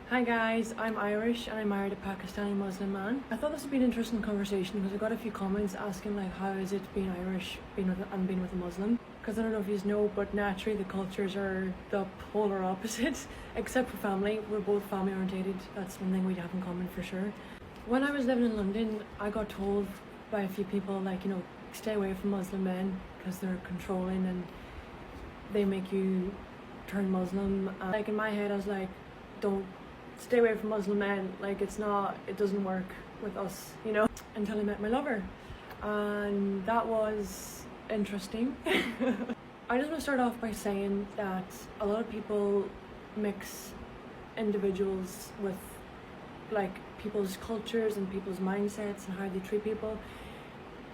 Hi guys, I'm Irish and I married a Pakistani Muslim man. I thought this would be an interesting conversation because I got a few comments asking like how is it being Irish being with a Muslim, because I don't know if you know, but naturally the cultures are the polar opposite except for family. We're both family orientated. That's one thing we have in common for sure. When I was living in London, I got told by a few people like, stay away from Muslim men because they're controlling and they make you turn Muslim. Like in my head I was like, don't stay away from Muslim men, like it doesn't work with us, until I met my lover, and that was interesting. I just want to start off by saying that a lot of people mix individuals with like people's cultures and people's mindsets and how they treat people.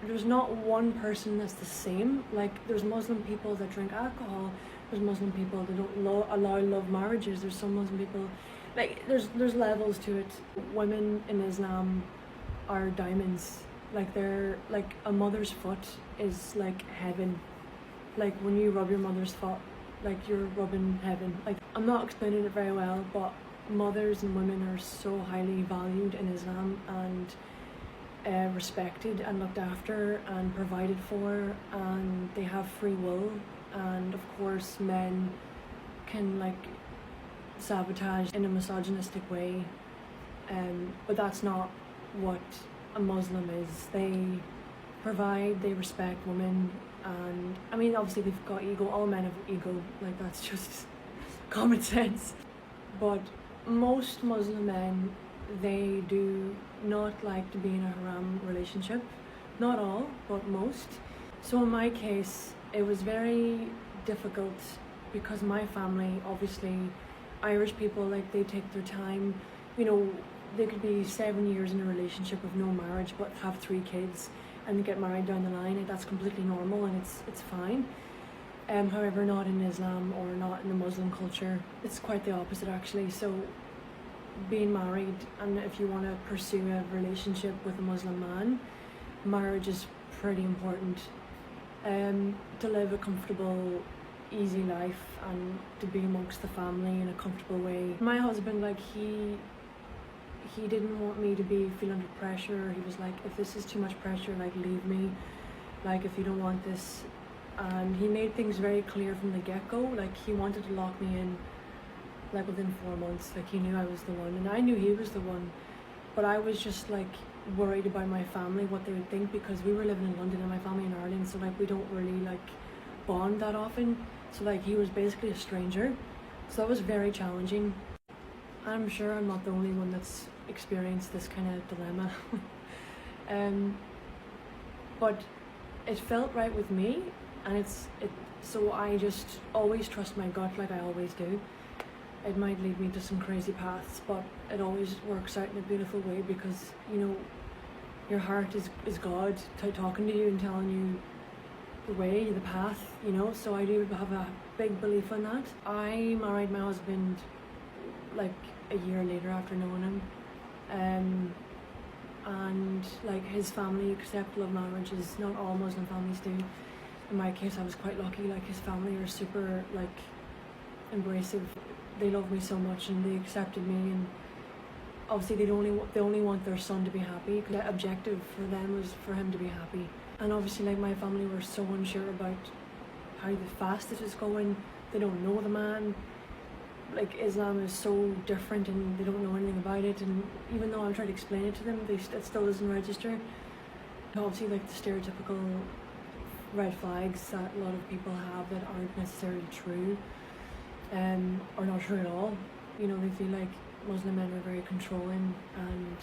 There's not one person that's the same. Like there's Muslim people that drink alcohol, there's Muslim people that don't allow love marriages, there's some Muslim people, like there's levels to it. Women in Islam are diamonds. Like they're like, a mother's foot is like heaven. Like when you rub your mother's foot, like you're rubbing heaven. Like I'm not explaining it very well, but mothers and women are so highly valued in Islam and respected and looked after and provided for, and they have free will. And of course men can like sabotage in a misogynistic way, but that's not what a Muslim is. They provide, they respect women, and I mean obviously they've got ego, all men have ego, like that's just common sense. But most Muslim men, they do not like to be in a haram relationship. Not all, but most. So in my case it was very difficult because my family, obviously Irish people, like they take their time. They could be 7 years in a relationship with no marriage but have 3 kids and get married down the line, and that's completely normal and it's fine. However, not in Islam or not in the Muslim culture. It's quite the opposite actually. So being married, and if you want to pursue a relationship with a Muslim man, marriage is pretty important, to live a comfortable, easy life and to be amongst the family in a comfortable way. My husband, like he didn't want me to feel under pressure. He was like, if this is too much pressure, like leave me, like if you don't want this. And he made things very clear from the get-go. Like he wanted to lock me in like within 4 months. Like he knew I was the one and I knew he was the one, but I was just like worried about my family, what they would think, because we were living in London and my family in Ireland, so like we don't really like bond that often. So like he was basically a stranger, so that was very challenging. I'm sure I'm not the only one that's experienced this kind of dilemma. But it felt right with me, and so I just always trust my gut, like I always do. It might lead me to some crazy paths, but it always works out in a beautiful way, because your heart is God talking to you and telling you the way, the path, so I do have a big belief in that. I married my husband like a year later after knowing him, and like his family accept love marriages. Not all Muslim families do. In my case I was quite lucky. Like his family are super like embracive. They love me so much and they accepted me, and obviously they only want their son to be happy. The objective for them was for him to be happy. And obviously like my family were so unsure about how fast it is going. They don't know the man. Like Islam is so different and they don't know anything about it, and even though I'm trying to explain it to them, it still doesn't register. Obviously like the stereotypical red flags that a lot of people have that aren't necessarily true, or not true at all. They feel like Muslim men are very controlling, and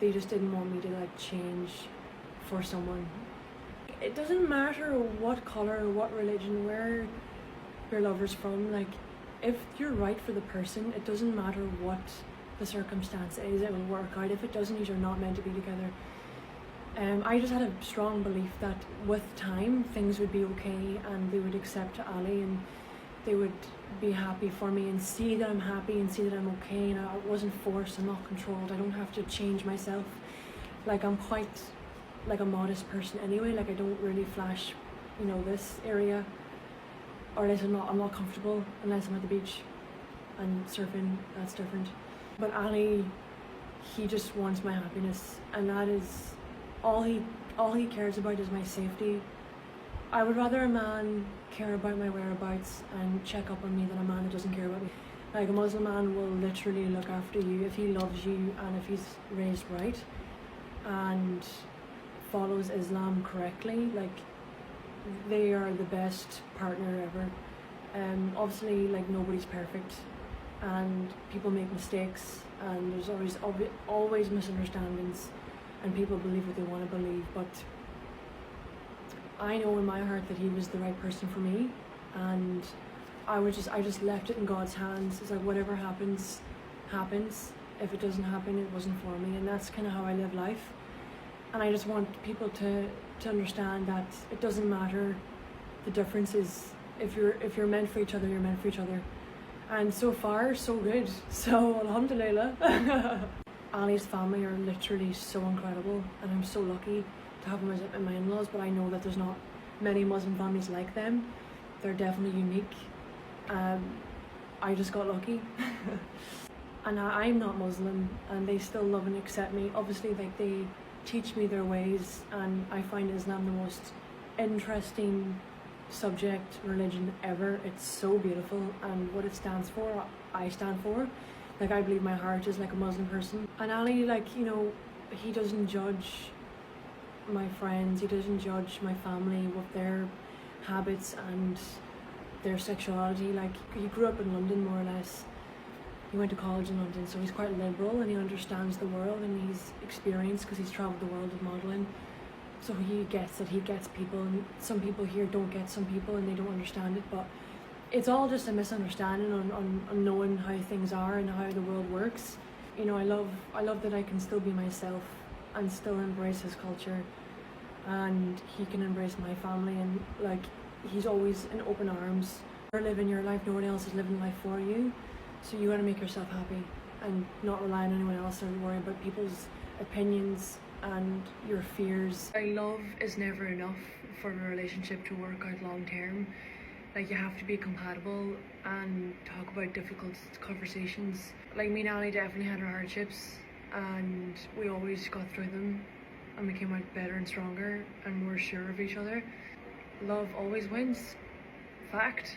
they just didn't want me to like change for someone. It doesn't matter what color, what religion, where your lover's from. Like if you're right for the person, it doesn't matter what the circumstance is, it will work out. If it doesn't, you're not meant to be together. I just had a strong belief that with time things would be okay, and they would accept Ali, and they would be happy for me and see that I'm happy and see that I'm okay, and I wasn't forced, I'm not controlled, I don't have to change myself. Like I'm quite like a modest person anyway. Like I don't really flash this area, or unless I'm not comfortable, unless I'm at the beach and surfing, that's different. But Ali, he just wants my happiness, and that is all he cares about is my safety. I would rather a man care about my whereabouts and check up on me than a man that doesn't care about me. Like, a Muslim man will literally look after you if he loves you and if he's raised right and follows Islam correctly. Like, they are the best partner ever. Obviously, like, nobody's perfect and people make mistakes and there's always misunderstandings and people believe what they want to believe, but I know in my heart that he was the right person for me, and I just left it in God's hands. It's like, whatever happens, happens. If it doesn't happen, it wasn't for me, and that's kind of how I live life. And I just want people to understand that it doesn't matter. The difference is if you're meant for each other, you're meant for each other. And so far, so good. So alhamdulillah. Ali's family are literally so incredible, and I'm so lucky to have them as my in-laws, but I know that there's not many Muslim families like them. They're definitely unique. I just got lucky. And I'm not Muslim, and they still love and accept me. Obviously, like, they teach me their ways, and I find Islam the most interesting subject, religion ever. It's so beautiful, and what it stands for, I stand for. Like, I believe my heart is like a Muslim person. And Ali, like, you know, he doesn't judge my friends, he doesn't judge my family with their habits and their sexuality. Like, he grew up in London, more or less. He went to college in London, so he's quite liberal and he understands the world and he's experienced because he's travelled the world with modelling. So he gets that he gets people, and some people here don't get some people and they don't understand it, but it's all just a misunderstanding on knowing how things are and how the world works. You know, I love that I can still be myself and still embrace his culture, and he can embrace my family, and like, he's always in open arms. You're living your life, no one else is living life for you, so you want to make yourself happy and not rely on anyone else or worry about people's opinions and your fears. Love is never enough for a relationship to work out long term. Like, you have to be compatible and talk about difficult conversations. Like, me and Ali definitely had our hardships, and we always got through them and we came out better and stronger and more sure of each other. Love always wins. Fact.